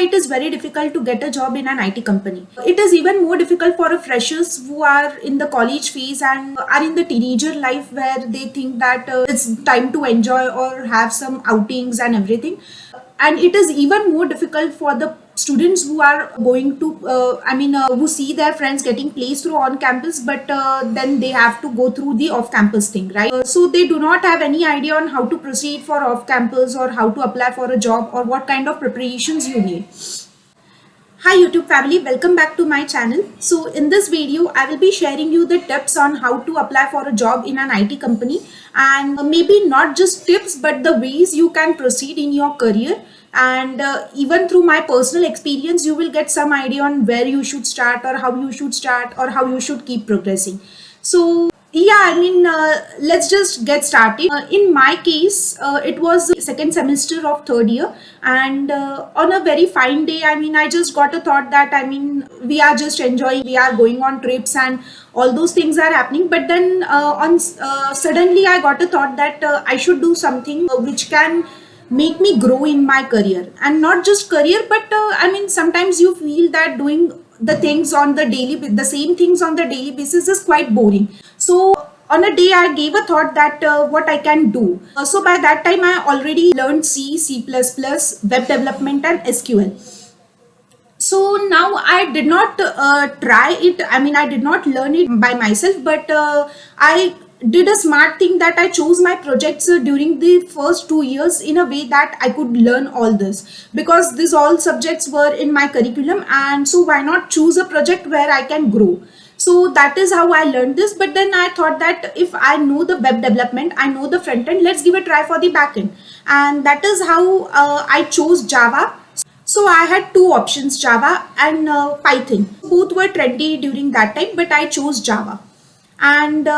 it is very difficult to get a job in an IT company. It is even more difficult for a freshers who are in the college phase and are in the teenager life where they think that it's time to enjoy or have some outings and everything. And it is even more difficult for the students who are going to who see their friends getting placed through on campus, but then they have to go through the off campus thing, right? So they do not have any idea on how to proceed for off campus or how to apply for a job or what kind of preparations you need. Hi YouTube family, welcome back to my channel. So in this video, I will be sharing you the tips on how to apply for a job in an IT company, and maybe not just tips but the ways you can proceed in your career. And even through my personal experience, you will get some idea on where you should start or how you should start or how you should keep progressing. So yeah, let's just get started. In my case, it was the second semester of third year, and on a very fine day, I just got a thought that we are just enjoying, we are going on trips, and all those things are happening. But then suddenly, I got a thought that I should do something which can make me grow in my career, and not just career, but sometimes you feel that doing the same things on the daily basis is quite boring. So on a day, I gave a thought that what I can do. So by that time, I already learned C++, web development, and SQL. So now I did not try it. I did not learn it by myself, but I did a smart thing that I chose my projects during the first 2 years in a way that I could learn all this, because these all subjects were in my curriculum, and so why not choose a project where I can grow. So that is how I learned this. But then I thought that if I know the web development, I know the front end, let's give a try for the back end. And that is how I chose Java. So I had two options, Java and Python. Both were trendy during that time, but I chose Java. And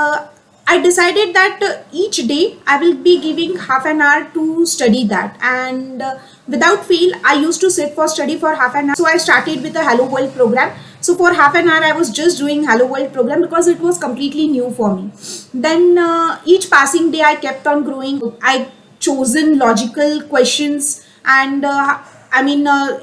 I decided that each day I will be giving half an hour to study that. And without fail, I used to sit for study for half an hour. So I started with a Hello World program. So for half an hour, I was just doing Hello World program because it was completely new for me. Then each passing day, I kept on growing. I chosen logical questions, and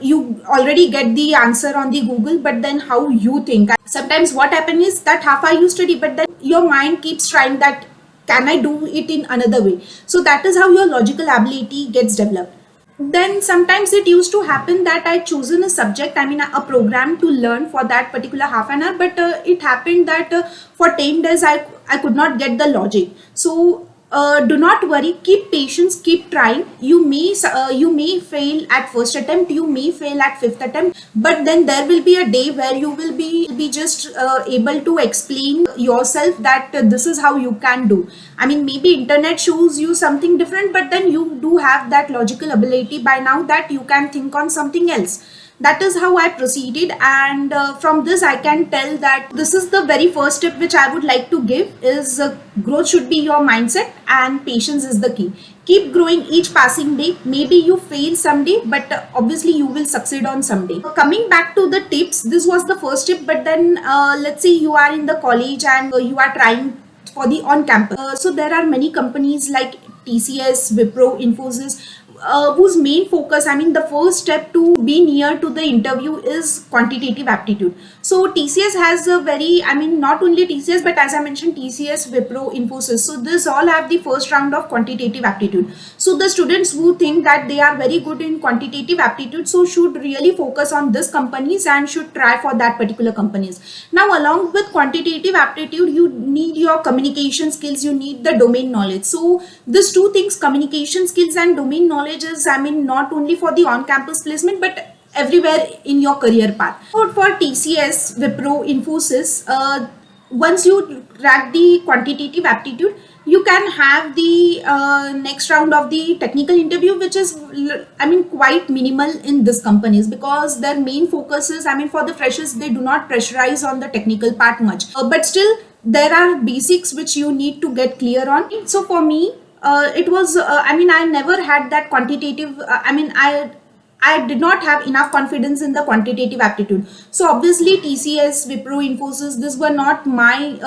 you already get the answer on the Google, but then how you think. Sometimes what happens is that half hour you study, but then your mind keeps trying that, can I do it in another way? So that is how your logical ability gets developed. Then sometimes it used to happen that I chosen a subject, a program to learn for that particular half an hour, but it happened that for 10 days I could not get the logic. So do not worry, keep patience, keep trying. You may fail at first attempt, you may fail at fifth attempt, but then there will be a day where you will be just able to explain yourself that this is how you can do. Maybe internet shows you something different, but then you do have that logical ability by now that you can think on something else. That is how I proceeded, and from this I can tell that this is the very first tip which I would like to give is growth should be your mindset, and patience is the key. Keep growing each passing day. Maybe you fail someday, but obviously you will succeed on someday. Coming back to the tips, this was the first tip, but then let's say you are in the college and you are trying for the on campus. So there are many companies like TCS, Wipro, Infosys, whose main focus, the first step to be near to the interview is quantitative aptitude. So TCS has a very, not only TCS, but as I mentioned, TCS, Wipro, Infosys. So this all have the first round of quantitative aptitude. So the students who think that they are very good in quantitative aptitude, so should really focus on this companies and should try for that particular companies. Now, along with quantitative aptitude, you need your communication skills, you need the domain knowledge. So these two things, communication skills and domain knowledge, is not only for the on-campus placement but everywhere in your career path. So for TCS, Wipro, Infosys, once you crack the quantitative aptitude, you can have the next round of the technical interview, which is quite minimal in these companies, because their main focus is, for the freshers, they do not pressurize on the technical part much, but still there are basics which you need to get clear on. So for me, it was I never had that quantitative I did not have enough confidence in the quantitative aptitude. So obviously TCS, Wipro, Infosys, these were not my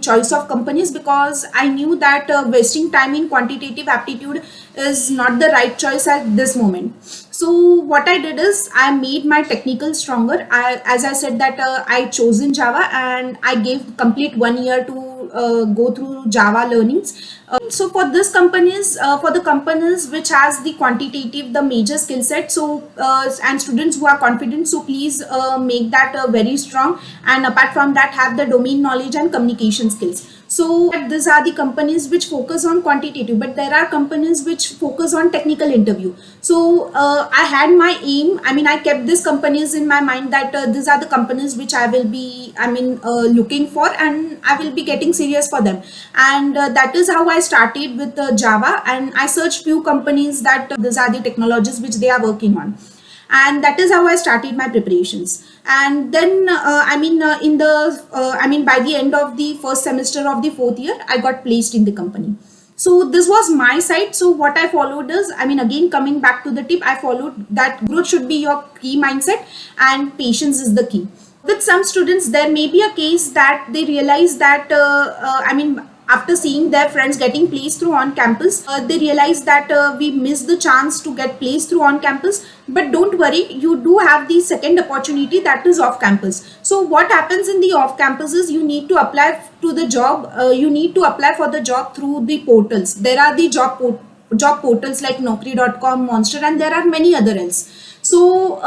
choice of companies, because I knew that wasting time in quantitative aptitude is not the right choice at this moment. So what I did is I made my technical stronger. As I said that I chosen Java and I gave complete 1 year to go through Java learnings. So for the companies which has the quantitative, the major skill set, so and students who are confident, so please make that very strong. And apart from that, have the domain knowledge and communication skills. So these are the companies which focus on quantitative, but there are companies which focus on technical interview. So I had my aim. I mean, I kept these companies in my mind that these are the companies which I will be, looking for, and I will be getting serious for them. And that is how I started with Java, and I searched few companies that these are the technologies which they are working on, and that is how I started my preparations. And then by the end of the first semester of the fourth year, I got placed in the company. So this was my side. So what I followed is, again, coming back to the tip, I followed that growth should be your key mindset and patience is the key. With some students, there may be a case that they realize that after seeing their friends getting placed through on campus, they realize that we missed the chance to get placed through on campus. But don't worry, you do have the second opportunity, that is off campus. So what happens in the off campus is you need to apply to the job. You need to apply for the job through the portals. There are the job portals like Naukri.com, Monster, and there are many other else. So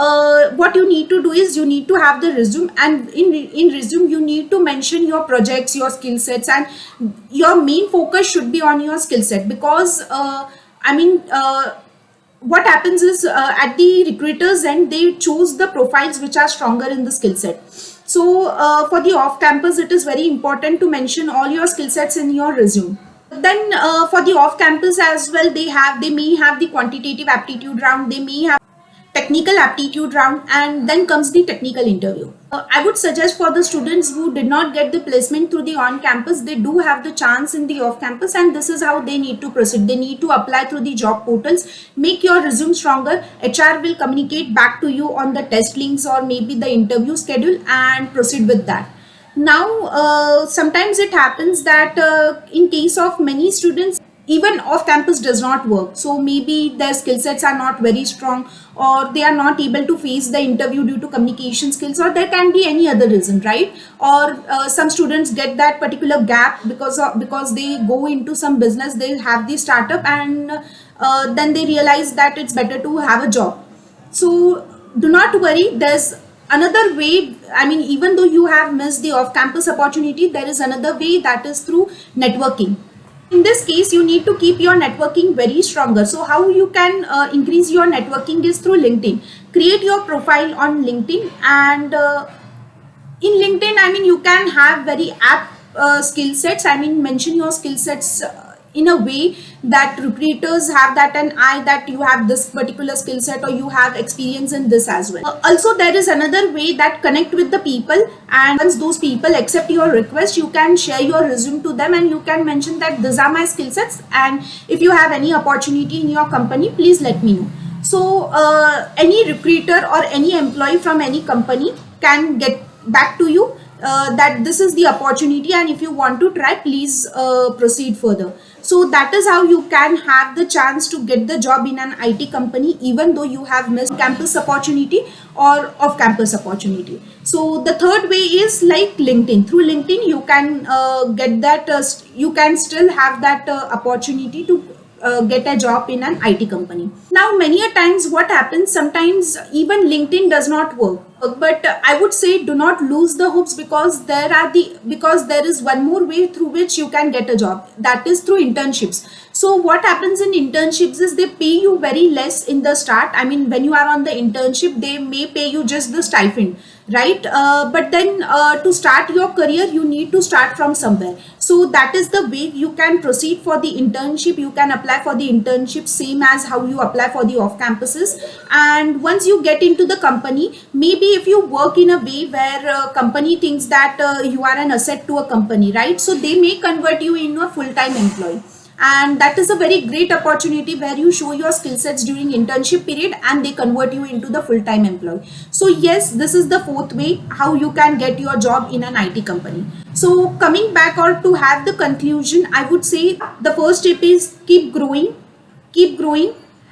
what you need to do is you need to have the resume, and in resume you need to mention your projects, your skill sets, and your main focus should be on your skill set. Because what happens is at the recruiters end, they choose the profiles which are stronger in the skill set. So for the off campus, it is very important to mention all your skill sets in your resume. Then for the off campus as well, they may have the quantitative aptitude round, they may have technical aptitude round, and then comes the technical interview. I would suggest for the students who did not get the placement through the on campus, they do have the chance in the off campus, and this is how they need to proceed. They need to apply through the job portals, make your resume stronger. HR will communicate back to you on the test links or maybe the interview schedule, and proceed with that. Now sometimes it happens that in case of many students, even off campus does not work. So maybe their skill sets are not very strong, or they are not able to face the interview due to communication skills, or there can be any other reason, right? Or some students get that particular gap because they go into some business, they have the startup, and then they realize that it's better to have a job. So do not worry, there's another way. Even though you have missed the off campus opportunity, there is another way, that is through networking. In this case, you need to keep your networking very stronger. So how you can increase your networking is through LinkedIn. Create your profile on LinkedIn, and in LinkedIn, you can have very apt skill sets. Mention your skill sets in a way that recruiters have that an eye that you have this particular skill set, or you have experience in this as well. Also, there is another way, that connect with the people, and once those people accept your request, you can share your resume to them, and you can mention that these are my skill sets, and if you have any opportunity in your company, please let me know. So any recruiter or any employee from any company can get back to you that this is the opportunity, and if you want to try, please proceed further. So that is how you can have the chance to get the job in an IT company, even though you have missed campus opportunity or off campus opportunity. So the third way is like LinkedIn. Through LinkedIn, you can get that, you can still have that opportunity to get a job in an IT company. Now, many a times what happens, sometimes even LinkedIn does not work. But I would say do not lose the hopes, because there is one more way through which you can get a job, that is through internships. So what happens in internships is they pay you very less in the start. When you are on the internship, they may pay you just the stipend, right? But then to start your career, you need to start from somewhere. So that is the way you can proceed for the internship. You can apply for the internship same as how you apply for the off campuses. And once you get into the company, maybe if you work in a way where a company thinks that you are an asset to a company, right? So they may convert you into a full-time employee. And that is a very great opportunity where you show your skill sets during internship period, and they convert you into the full-time employee. So yes, this is the fourth way how you can get your job in an IT company. So coming back, or to have the conclusion, I would say the first step is keep growing,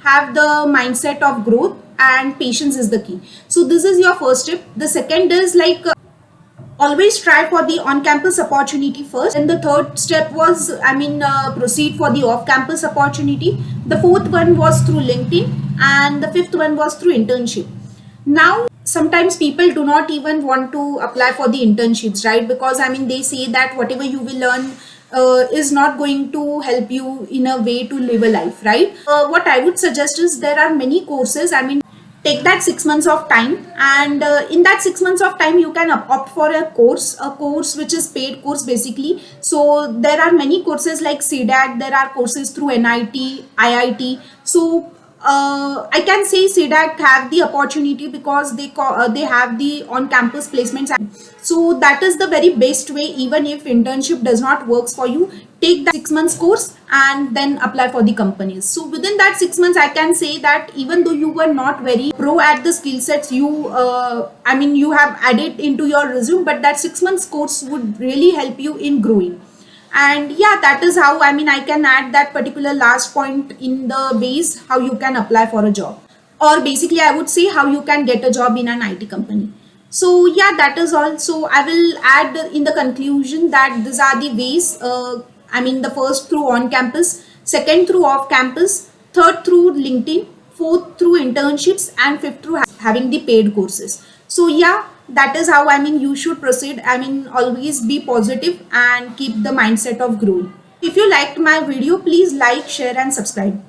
have the mindset of growth, and patience is the key. So this is your first tip. The second is like always try for the on-campus opportunity first, and the third step was proceed for the off-campus opportunity. The fourth one was through LinkedIn, and the fifth one was through internship. Now sometimes people do not even want to apply for the internships, right? Because they say that whatever you will learn is not going to help you in a way to live a life, right? What I would suggest is there are many courses. Take that 6 months of time, and in that 6 months of time you can opt for a course which is paid course basically. So there are many courses like CDAT, there are courses through NIT, IIT. So I can say CDAT have the opportunity because they have the on-campus placements. So that is the very best way. Even if internship does not works for you, take that 6 months course and then apply for the companies. So within that 6 months, I can say that even though you were not very pro at the skill sets you have added into your resume, but that 6 months course would really help you in growing. And yeah, that is how I can add that particular last point in the base, how you can apply for a job, or basically I would say how you can get a job in an IT company. So yeah, that is all. So I will add in the conclusion that these are the ways. The first through on campus, second through off campus, third through LinkedIn, fourth through internships, and fifth through having the paid courses. So yeah, that is how you should proceed. Always be positive and keep the mindset of growing. If you liked my video, please like, share, and subscribe.